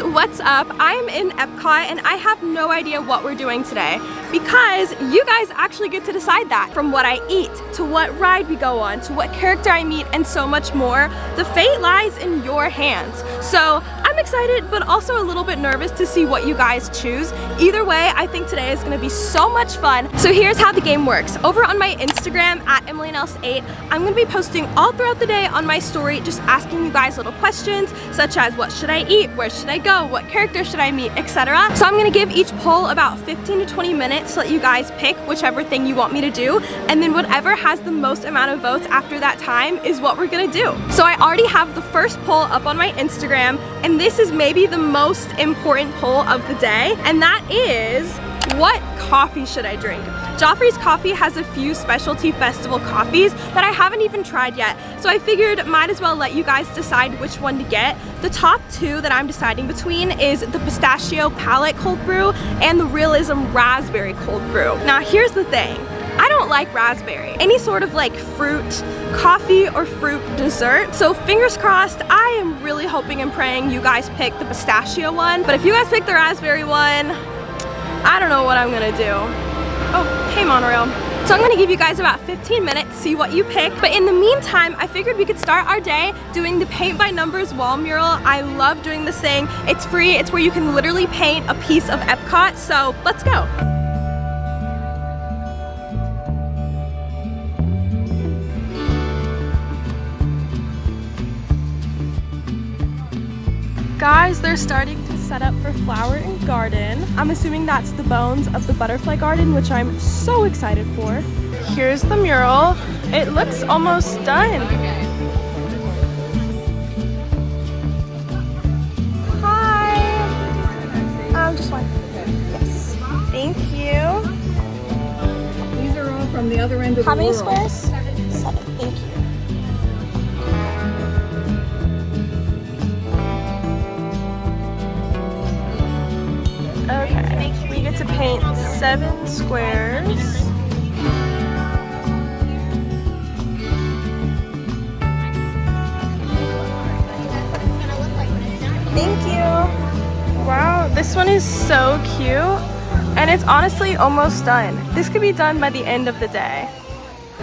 guys, what's up? I'm in Epcot and I have no idea what we're doing today because you guys actually get to decide that. From what I eat, to what ride we go on, to what character I meet, and so much more. The fate lies in your hands. So I'm excited, but also a little bit nervous to see what you guys choose. Either way, I think today is gonna be so much fun. So here's how the game works. Over on my Instagram, at EmilyNels8, I'm gonna be posting all throughout the day on my story, just asking you guys little questions, such as what should I eat, where should I go, what character should I meet, etc. So I'm gonna give each poll about 15 to 20 minutes to let you guys pick whichever thing you want me to do, and then whatever has the most amount of votes after that time is what we're gonna do. So I already have the first poll up on my Instagram, and this is maybe the most important poll of the day, and that is, what coffee should I drink? Joffrey's Coffee has a few specialty festival coffees that I haven't even tried yet, so I figured might as well let you guys decide which one to get. The top two that I'm deciding between is the Pistachio Palette Cold Brew and the Realism Raspberry Cold Brew. Now here's the thing, I don't like raspberry. Any sort of like fruit, coffee, or fruit dessert. So fingers crossed, I am really hoping and praying you guys pick the pistachio one, but if you guys pick the raspberry one, I don't know what I'm gonna do. Oh, hey monorail. So I'm gonna give you guys about 15 minutes, see what you pick. But in the meantime, I figured we could start our day doing the paint by numbers wall mural. I love doing this thing. It's free, it's where you can literally paint a piece of Epcot. So let's go. Guys, they're starting to set up for Flower and Garden. I'm assuming that's the bones of the butterfly garden, which I'm so excited for. Here's the mural. It looks almost done. Hi. Just one. Yes. Thank you. These are all from the other end of the world. How many squares? 7. Thank you. Okay, we get to paint 7 squares. Thank you. Wow, this one is so cute, and it's honestly almost done. This could be done by the end of the day.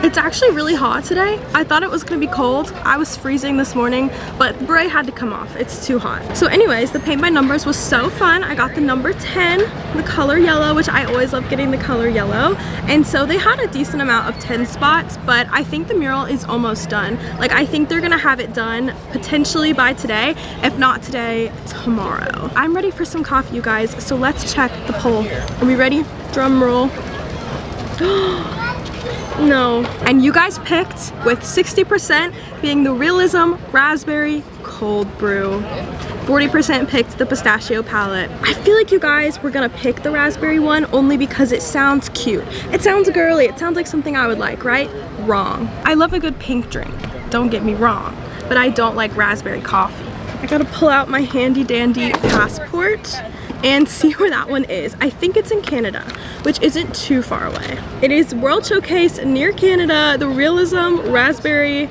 It's actually really hot today. I thought it was gonna be cold. I was freezing this morning, but the beret had to come off. It's too hot. So anyways, the paint by numbers was so fun. I got the number 10, the color yellow, which I always love getting the color yellow. And so they had a decent amount of 10 spots, but I think the mural is almost done. Like, I think they're gonna have it done potentially by today. If not today, tomorrow. I'm ready for some coffee, you guys. So let's check the poll. Are we ready? Drum roll. No. And you guys picked, with 60% being the Realism Raspberry Cold Brew. 40% picked the Pistachio Palette. I feel like you guys were gonna pick the raspberry one only because it sounds cute. It sounds girly. It sounds like something I would like, right? Wrong. I love a good pink drink. Don't get me wrong. But I don't like raspberry coffee. I gotta pull out my handy dandy passport and see where that one is. I think it's in Canada, which isn't too far away. It is World Showcase near Canada, the Realism Raspberry.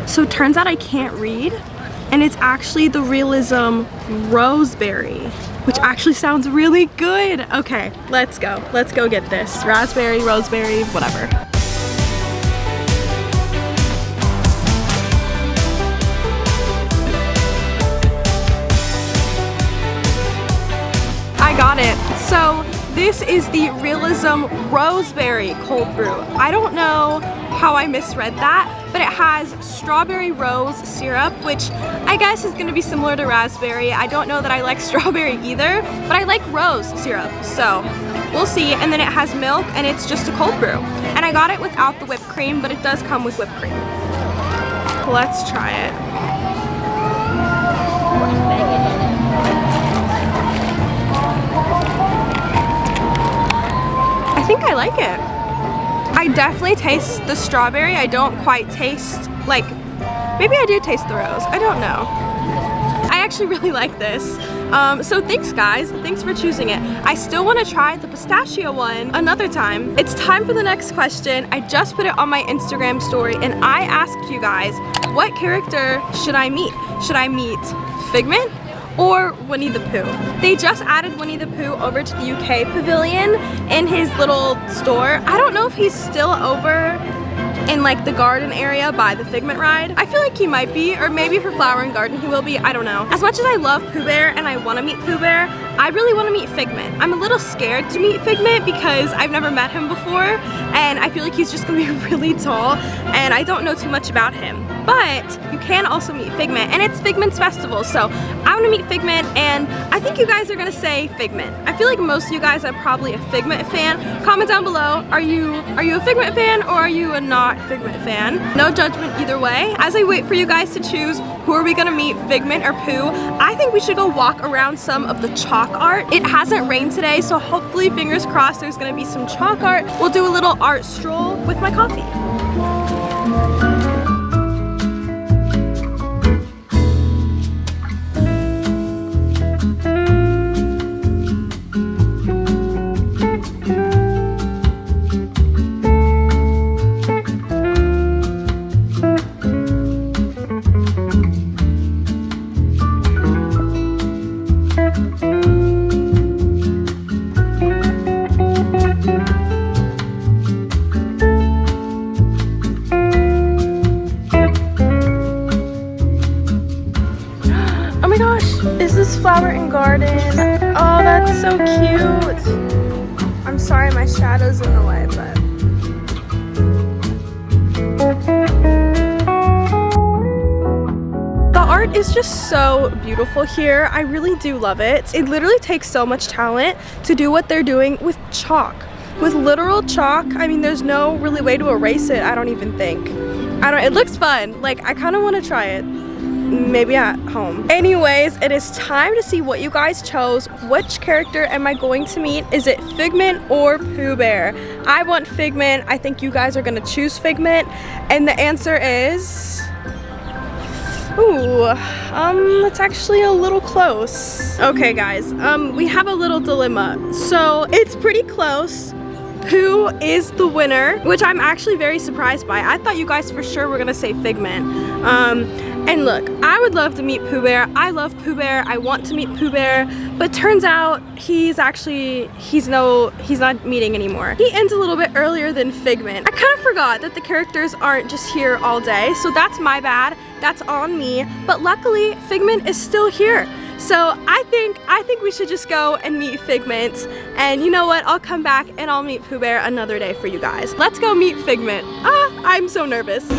So it turns out I can't read, and it's actually the Realism Roseberry, which actually sounds really good. Okay, let's go. Let's go get this. Raspberry, roseberry, whatever. I got it. So this is the Realism Roseberry Cold Brew. I don't know how I misread that, but it has strawberry rose syrup, which I guess is gonna be similar to raspberry. I don't know that I like strawberry either, but I like rose syrup, so we'll see. And then it has milk, and it's just a cold brew. And I got it without the whipped cream, but it does come with whipped cream. Let's try it. I think I like it. I definitely taste the strawberry. I don't quite taste, like, maybe I do taste the rose. I don't know. I actually really like this. So thanks guys, thanks for choosing it. I still want to try the pistachio one another time. It's time for the next question. I just put it on my Instagram story and I asked you guys, what character should I meet? Should I meet Figment or Winnie the Pooh? They just added Winnie the Pooh over to the UK pavilion in his little store. I don't know if he's still over in like the garden area by the Figment ride. I feel like he might be, or maybe for Flower and Garden he will be, I don't know. As much as I love Pooh Bear and I want to meet Pooh Bear, I really want to meet Figment. I'm a little scared to meet Figment because I've never met him before and I feel like he's just gonna be really tall and I don't know too much about him. But you can also meet Figment and it's Figment's festival, so I want to meet Figment and I think you guys are gonna say Figment. I feel like most of you guys are probably a Figment fan. Comment down below, are you a Figment fan or are you a not Figment fan? No judgment either way. As I wait for you guys to choose who are we gonna meet, Figment or Pooh, I think we should go walk around some of the chalk art. It hasn't rained today, so hopefully, fingers crossed, there's gonna be some chalk art. We'll do a little art stroll with my coffee. Flower and Garden. Oh, that's so cute. I'm sorry my shadow's in the way, but the art is just so beautiful here. I really do love it. It literally takes so much talent to do what they're doing with chalk. With literal chalk, I mean, there's no really way to erase it, I don't even think. It looks fun. Like, I kind of want to try it. Maybe at home. Anyways, it is time to see what you guys chose. Which character am I going to meet? Is it Figment or Pooh Bear? I want Figment. I think you guys are gonna choose Figment. And the answer is... Ooh, it's actually a little close. Okay guys, we have a little dilemma. So it's pretty close. Pooh is the winner, which I'm actually very surprised by. I thought you guys for sure were gonna say Figment. And look, I would love to meet Pooh Bear. I love Pooh Bear. I want to meet Pooh Bear, but turns out he's not meeting anymore. He ends a little bit earlier than Figment. I kind of forgot that the characters aren't just here all day, so that's my bad. That's on me. But luckily, Figment is still here. So I think we should just go and meet Figment. And you know what? I'll come back and I'll meet Pooh Bear another day for you guys. Let's go meet Figment. I'm so nervous.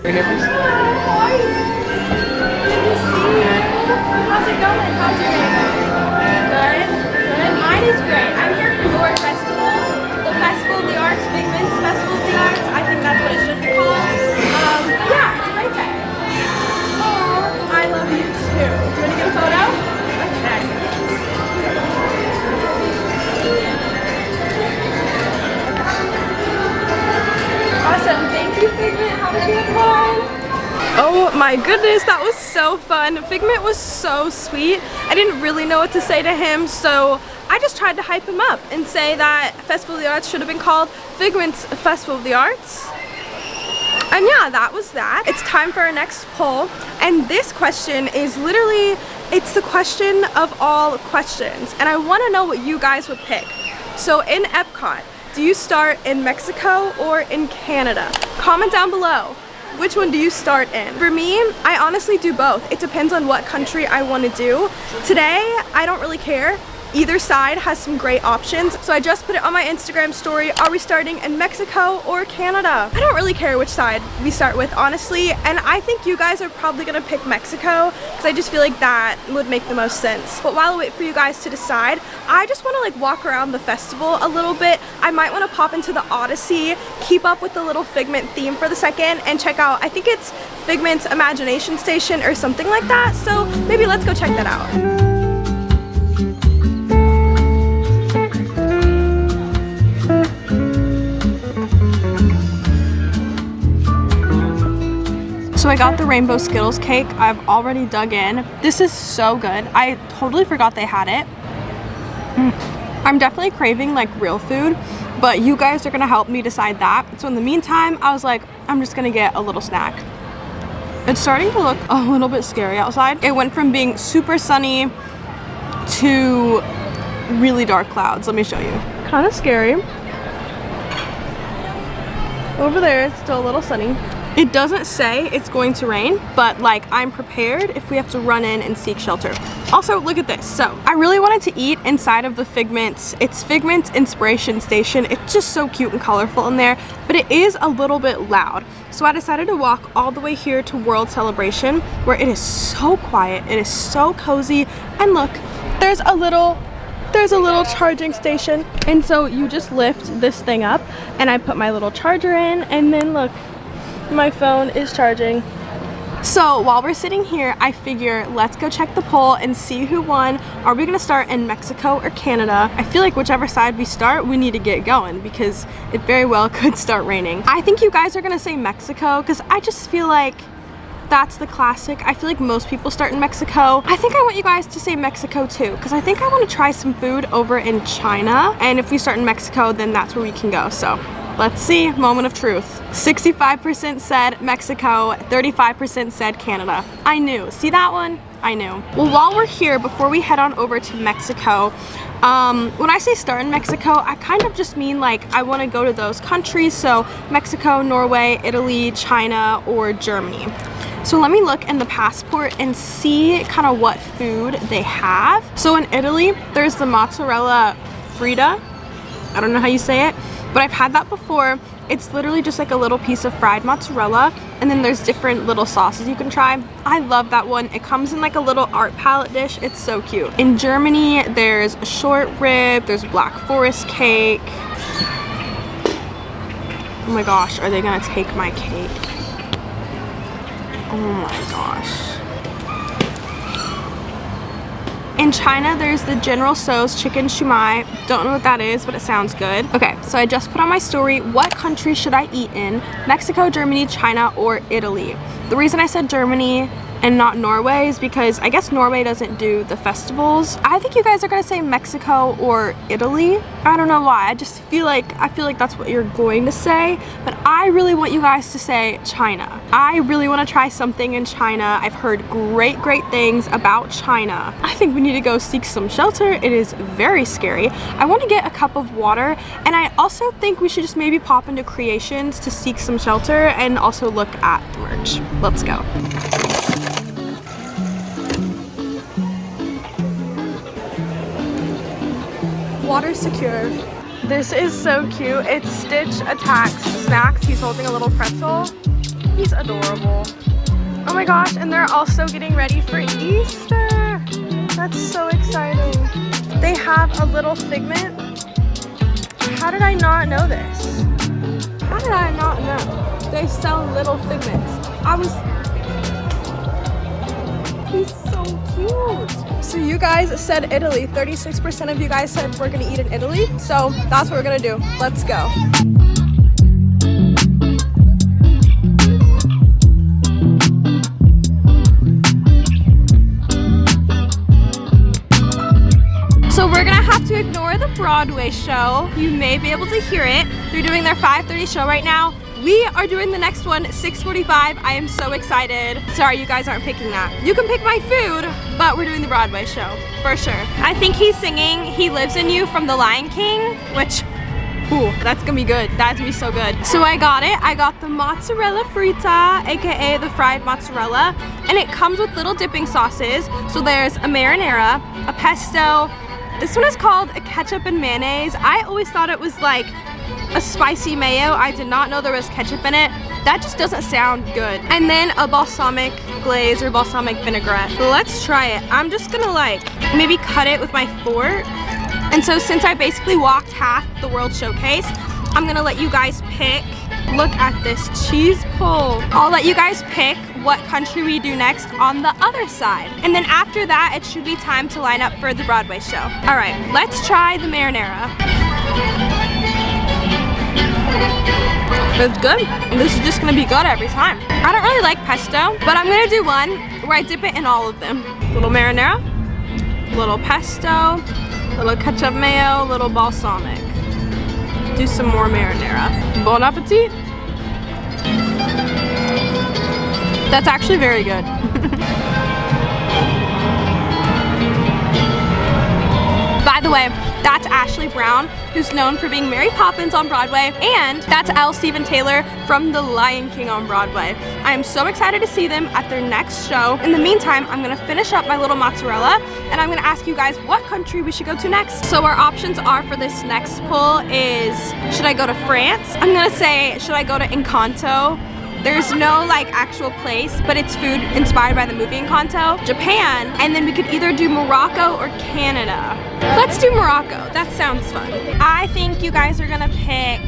Right here, please. How are you? Good to see you. How's it going? How's your day going? Good? Good? Mine is great. I'm here for your festival. The Festival of the Arts, Figment's Festival of the Arts. I think that's what it should be called. Yeah, it's a great day. Oh, I love you too. Do you want to get a photo? Okay. Awesome. Thank you, Figment. Have a good one. Oh my goodness, that was so fun. Figment was so sweet. I didn't really know what to say to him, so I just tried to hype him up and say that Festival of the Arts should have been called Figment's Festival of the Arts. And yeah, that was that. It's time for our next poll, and this question is literally, it's the question of all questions, and I want to know what you guys would pick. So in Epcot, do you start in Mexico or in Canada? Comment down below. Which one do you start in? For me, I honestly do both. It depends on what country I want to do. Today, I don't really care. Either side has some great options. So I just put it on my Instagram story. Are we starting in Mexico or Canada? I don't really care which side we start with, honestly. And I think you guys are probably gonna pick Mexico because I just feel like that would make the most sense. But while I wait for you guys to decide, I just wanna like walk around the festival a little bit. I might wanna pop into the Odyssey, keep up with the little Figment theme for the second, and check out, I think it's Figment's Imagination Station or something like that. So maybe let's go check that out. So I got the rainbow Skittles cake. I've already dug in. This is so good. I totally forgot they had it. I'm definitely craving like real food, but you guys are gonna help me decide that. So in the meantime, I was like, I'm just gonna get a little snack. It's starting to look a little bit scary outside. It went from being super sunny to really dark clouds. Let me show you. Kind of scary. Over there, it's still a little sunny. It doesn't say it's going to rain, but like I'm prepared if we have to run in and seek shelter. Also, look at this. So I really wanted to eat inside of the Figment's Inspiration Station. It's just so cute and colorful in there, but it is a little bit loud. So I decided to walk all the way here to World Celebration, where it is so quiet, it is so cozy, and look, there's a little charging station. And so you just lift this thing up, and I put my little charger in, and then look, my phone is charging. So while we're sitting here, I figure let's go check the poll and see who won. Are we gonna start in Mexico or Canada? I feel like whichever side we start, we need to get going because it very well could start raining. I think you guys are gonna say Mexico because I just feel like that's the classic. I feel like most people start in Mexico. I think I want you guys to say Mexico too, because I think I want to try some food over in China. And if we start in Mexico, then that's where we can go. So let's see, moment of truth. 65% said Mexico, 35% said Canada. I knew, see that one? I knew. Well, while we're here, before we head on over to Mexico, when I say start in Mexico, I kind of just mean like I want to go to those countries. So Mexico, Norway, Italy, China, or Germany. So let me look in the passport and see kind of what food they have. So in Italy, there's the mozzarella frita. I don't know how you say it, but I've had that before. It's literally just like a little piece of fried mozzarella, and then there's different little sauces you can try. I love that one. It comes in like a little art palette dish. It's so cute. In Germany, there's short rib, there's Black Forest cake. Oh my gosh, are they gonna take my cake? Oh my gosh. In China, there's the General Tso's chicken shumai. Don't know what that is, but it sounds good. Okay, so I just put on my story, what country should I eat in? Mexico, Germany, China, or Italy? The reason I said Germany and not Norway is because I guess Norway doesn't do the festivals. I think you guys are gonna say Mexico or Italy. I don't know why, I feel like that's what you're going to say, but I really want you guys to say China. I really wanna try something in China. I've heard great things about China. I think we need to go seek some shelter. It is very scary. I wanna get a cup of water, and I also think we should just maybe pop into Creations to seek some shelter and also look at the merch. Let's go. Water secure. This is so cute. It's Stitch Attacks Snacks. He's holding a little pretzel. He's adorable. Oh my gosh, and they're also getting ready for Easter. That's so exciting. They have a little Figment. How did I not know this? How did I not know? They sell little Figments. He's so cute. So you guys said Italy. 36% of you guys said we're gonna eat in Italy. So that's what we're gonna do. Let's go. So we're gonna have to ignore the Broadway show. You may be able to hear it. They're doing their 5:30 show right now. We are doing the next one, 6:45. I am so excited. Sorry, you guys aren't picking that. You can pick my food, but we're doing the Broadway show, for sure. I think he's singing He Lives in You from The Lion King, which, ooh, that's gonna be good. That's gonna be so good. So I got it. I got the mozzarella frita, AKA the fried mozzarella, and it comes with little dipping sauces. So there's a marinara, a pesto, This one is called a ketchup and mayonnaise. I always thought it was like a spicy mayo. I did not know there was ketchup in it. That just doesn't sound good. And then a balsamic glaze or balsamic vinaigrette. Let's try it. I'm just gonna like maybe cut it with my fork. And so since I basically walked half the World Showcase, I'm gonna let you guys pick. Look at this cheese pull. I'll let you guys pick what country we do next on the other side. And then after that, it should be time to line up for the Broadway show. All right, let's try the marinara. It's good. This is just gonna be good every time. I don't really like pesto, but I'm gonna do one where I dip it in all of them. Little marinara, little pesto, little ketchup mayo, little balsamic. Do some more marinara. Bon appetit. That's actually very good. By the way, that's Ashley Brown, who's known for being Mary Poppins on Broadway, and that's L. Steven Taylor from The Lion King on Broadway. I am so excited to see them at their next show. In the meantime, I'm gonna finish up my little mozzarella, and I'm gonna ask you guys what country we should go to next. So our options are for this next pull is, should I go to France? I'm gonna say, should I go to Encanto? There's no like actual place, but it's food inspired by the movie Encanto. Japan, and then we could either do Morocco or Canada. Let's do Morocco, that sounds fun. I think you guys are gonna pick,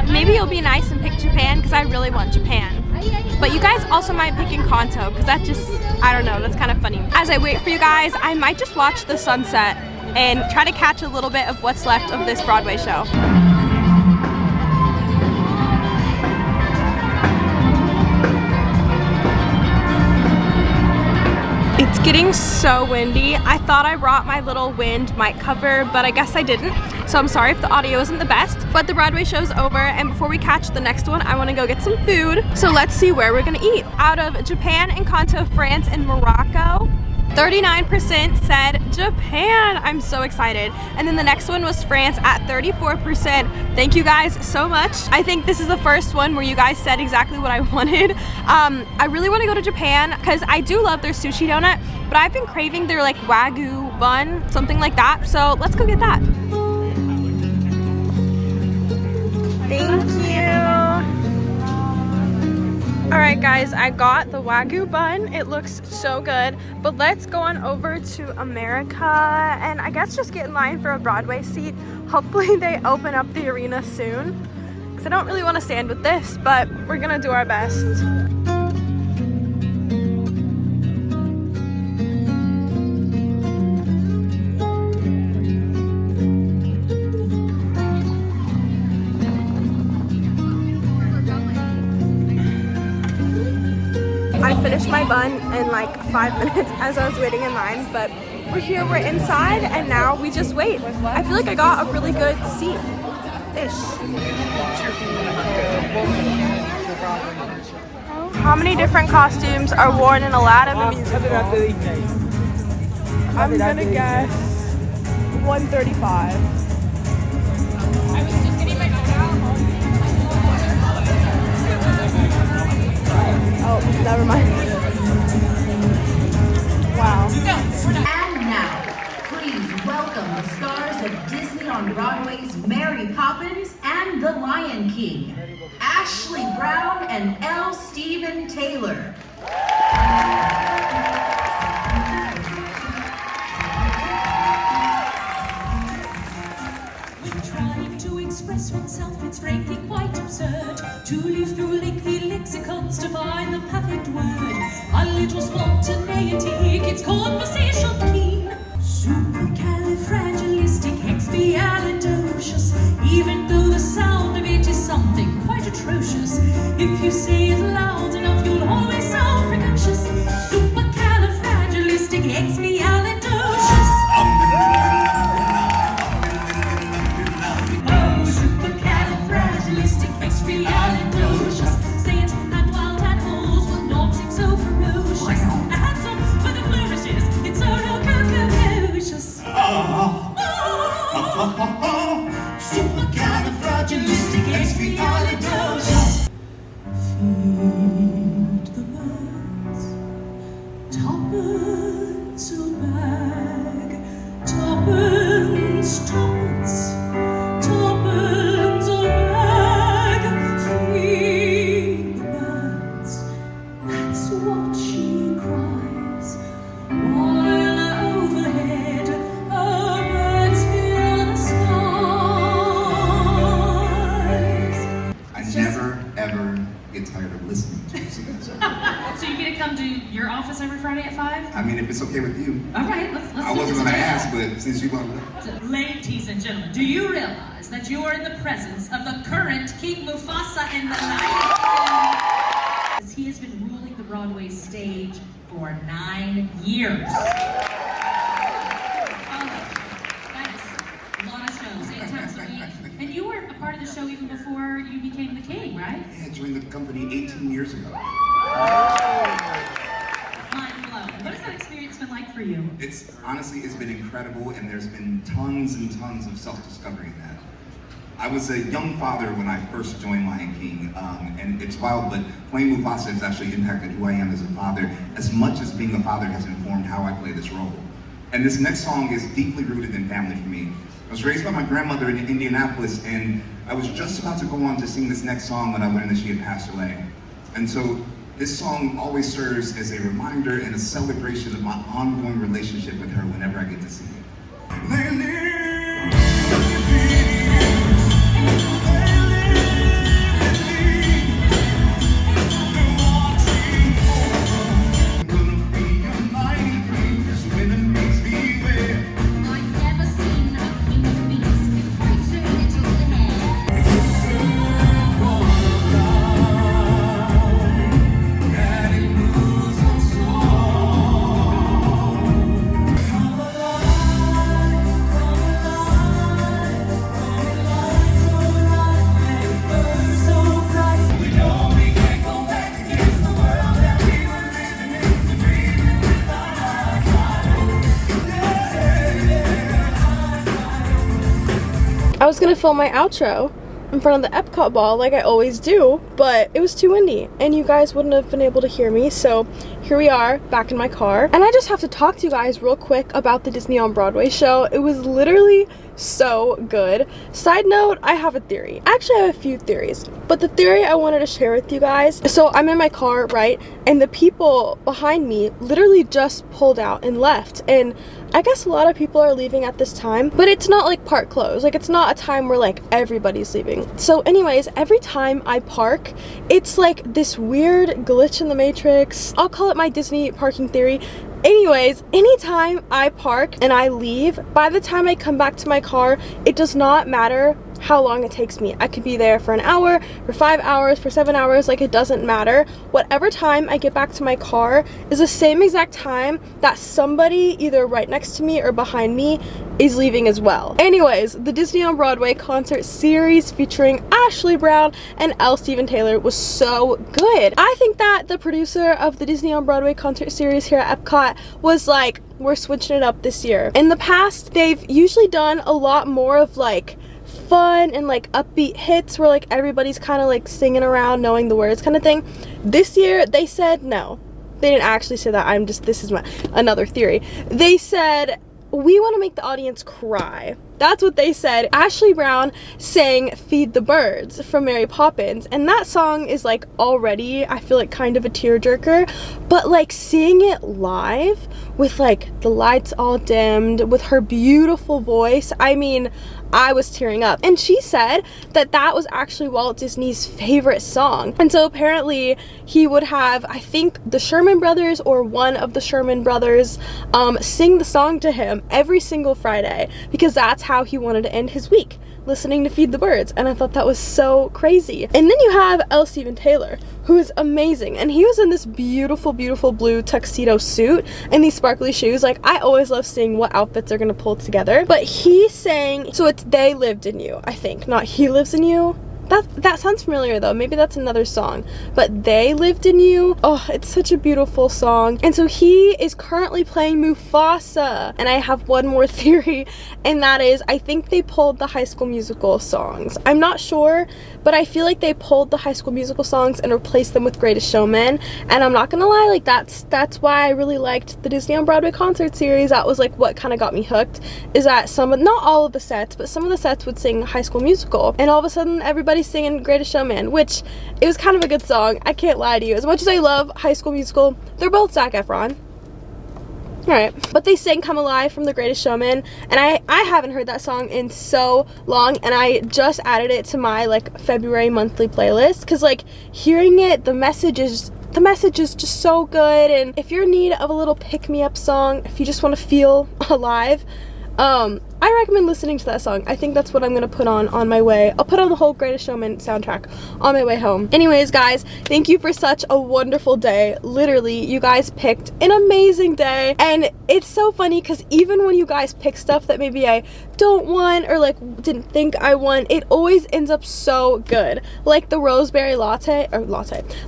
maybe you'll be nice and pick Japan because I really want Japan. But you guys also might pick Encanto because that just, I don't know, that's kind of funny. As I wait for you guys, I might just watch the sunset and try to catch a little bit of what's left of this Broadway show. It's getting so windy. I thought I brought my little wind mic cover, but I guess I didn't. So I'm sorry if the audio isn't the best, but the Broadway show's over, and before we catch the next one, I wanna go get some food. So let's see where we're gonna eat. Out of Japan, Encanto, France, and Morocco, 39% said Japan. I'm so excited. And then the next one was France at 34%. Thank you guys so much. I think this is the first one where you guys said exactly what I wanted. I really want to go to Japan because I do love their sushi donut, but I've been craving their like Wagyu bun, something like that. So let's go get that. Thank you. All right guys, I got the Wagyu bun. It looks so good, but let's go on over to America and I guess just get in line for a Broadway seat. Hopefully they open up the arena soon because I don't really want to stand with this, but we're gonna do our best. I finished my bun in like 5 minutes as I was waiting in line, but we're here, we're inside, and now we just wait. I feel like I got a really good seat-ish. How many different costumes are worn in Aladdin the musical? I'm gonna guess 135. Oh, never mind. Wow. And now, please welcome the stars of Disney on Broadway's Mary Poppins and The Lion King, Ashley Brown and L. Steven Taylor. When trying to express oneself, it's frankly quite absurd to leaf through lengthy lexicons to find the perfect word. A little spontaneity keeps conversation clean. Supercalifragilisticexpialidocious, even though the sound of it is something quite atrocious. If you say it loud enough, you'll always sound precocious. Supercalifragilisticexpialidocious. Oh, supercalifragilisticexpialidocious. Say it, and wild animals will not seem so ferocious. A handsome for the flourishes. It's so no ask, but since you brought it up. Ladies and gentlemen, do you realize that you are in the presence of the current King Mufasa in the Lion King? He has been ruling the Broadway stage for 9 years. That is a lot of shows, 8 times a week. And you were a part of the show even before you became the king, right? Yeah, I joined the company 18 years ago. Mind blown. What has that experience been like for you? It's honestly, it's been incredible, and there's been tons and tons of self-discovery in that. I was a young father when I first joined Lion King, and it's wild, but playing Mufasa has actually impacted who I am as a father, as much as being a father has informed how I play this role. And this next song is deeply rooted in family for me. I was raised by my grandmother in Indianapolis, and I was just about to go on to sing this next song when I learned that she had passed away. And so this song always serves as a reminder and a celebration of my ongoing relationship with her whenever I get to sing it. I was gonna film my outro in front of the Epcot ball like I always do, but it was too windy and you guys wouldn't have been able to hear me, so here we are back in my car. And I just have to talk to you guys real quick about the Disney on Broadway show. It was literally so good. Side note, I have a theory. Actually, I have a few theories, but the theory I wanted to share with you guys. So I'm in my car, right? And the people behind me literally just pulled out and left. And I guess a lot of people are leaving at this time, but it's not like park close. Like, it's not a time where like everybody's leaving. So anyways, every time I park, it's like this weird glitch in the matrix. I'll call it my Disney parking theory. Anyways, anytime I park and I leave, by the time I come back to my car, it does not matter how long it takes me. I could be there for an hour, for 5 hours, for 7 hours, like it doesn't matter. Whatever time I get back to my car is the same exact time that somebody either right next to me or behind me is leaving as well. Anyways, the Disney on Broadway concert series featuring Ashley Brown and L. Steven Taylor was so good. I think that the producer of the Disney on Broadway concert series here at Epcot was like, we're switching it up this year. In the past, they've usually done a lot more of like fun and like upbeat hits where like everybody's kind of like singing around knowing the words kind of thing. This year they said no. They didn't actually say that. This is another theory. They said, we want to make the audience cry. That's what they said. Ashley Brown sang Feed the Birds from Mary Poppins, and that song is like already, I feel like, kind of a tearjerker, but like seeing it live with like the lights all dimmed, with her beautiful voice, I mean, I was tearing up. And she said that that was actually Walt Disney's favorite song. And so apparently he would have, I think, the Sherman Brothers or one of the Sherman Brothers sing the song to him every single Friday, because that's how he wanted to end his week, listening to Feed the Birds. And I thought that was so crazy. And then you have L. Steven Taylor, who is amazing, and he was in this beautiful blue tuxedo suit and these sparkly shoes. Like, I always love seeing what outfits are gonna pull together. But he sang, so it's They Lived in You, I think, not He Lives in You. That sounds familiar though. Maybe that's another song. But They Lived in You. Oh, it's such a beautiful song. And so he is currently playing Mufasa. And I have one more theory, and that is, I think they pulled the High School Musical songs. I'm not sure, but I feel like they pulled the High School Musical songs and replaced them with Greatest Showman. And I'm not gonna lie, like that's why I really liked the Disney on Broadway concert series. That was like what kind of got me hooked, is that not all of the sets, but some of the sets would sing High School Musical, and all of a sudden everybody singing Greatest Showman, which it was kind of a good song. I can't lie to you. As much as I love High School Musical, they're both Zac Efron. Alright, but they sang Come Alive from The Greatest Showman, and I haven't heard that song in so long, and I just added it to my like February monthly playlist, because like hearing it, the message is the message is just so good, and if you're in need of a little pick-me-up song, if you just want to feel alive, I recommend listening to that song. I think that's what I'm gonna put on my way. I'll put on the whole Greatest Showman soundtrack on my way home. Anyways, guys, thank you for such a wonderful day. Literally, you guys picked an amazing day, and it's so funny because even when you guys pick stuff that maybe I don't want or like didn't think I want, it always ends up so good. Like the roseberry latte,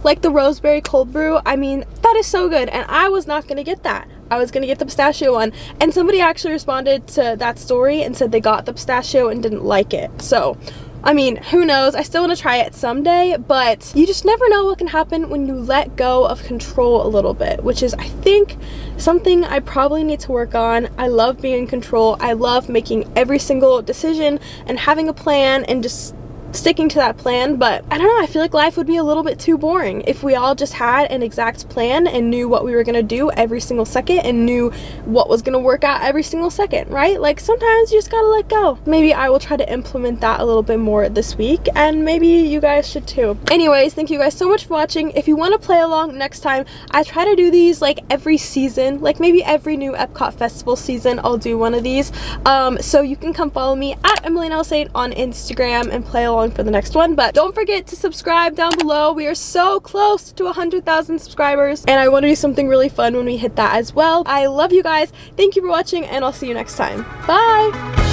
like the roseberry cold brew. I mean, that is so good, and I was not gonna get that. I was gonna get the pistachio one, and somebody actually responded to that story and said they got the pistachio and didn't like it. So, I mean, who knows? I still want to try it someday, but you just never know what can happen when you let go of control a little bit, which is, I think, something I probably need to work on. I love being in control. I love making every single decision and having a plan and just sticking to that plan, but I don't know, I feel like life would be a little bit too boring if we all just had an exact plan and knew what we were gonna do every single second and knew what was gonna work out every single second, right? Like sometimes you just gotta let go. Maybe I will try to implement that a little bit more this week, and maybe you guys should too. Anyways, thank you guys so much for watching. If you want to play along next time, I try to do these like every season, like maybe every new Epcot festival season I'll do one of these. So you can come follow me at EmilyNL on Instagram and play along for the next one, but don't forget to subscribe down below. We are so close to 100,000 subscribers, and I want to do something really fun when we hit that as well. I love you guys. Thank you for watching, and I'll see you next time. Bye.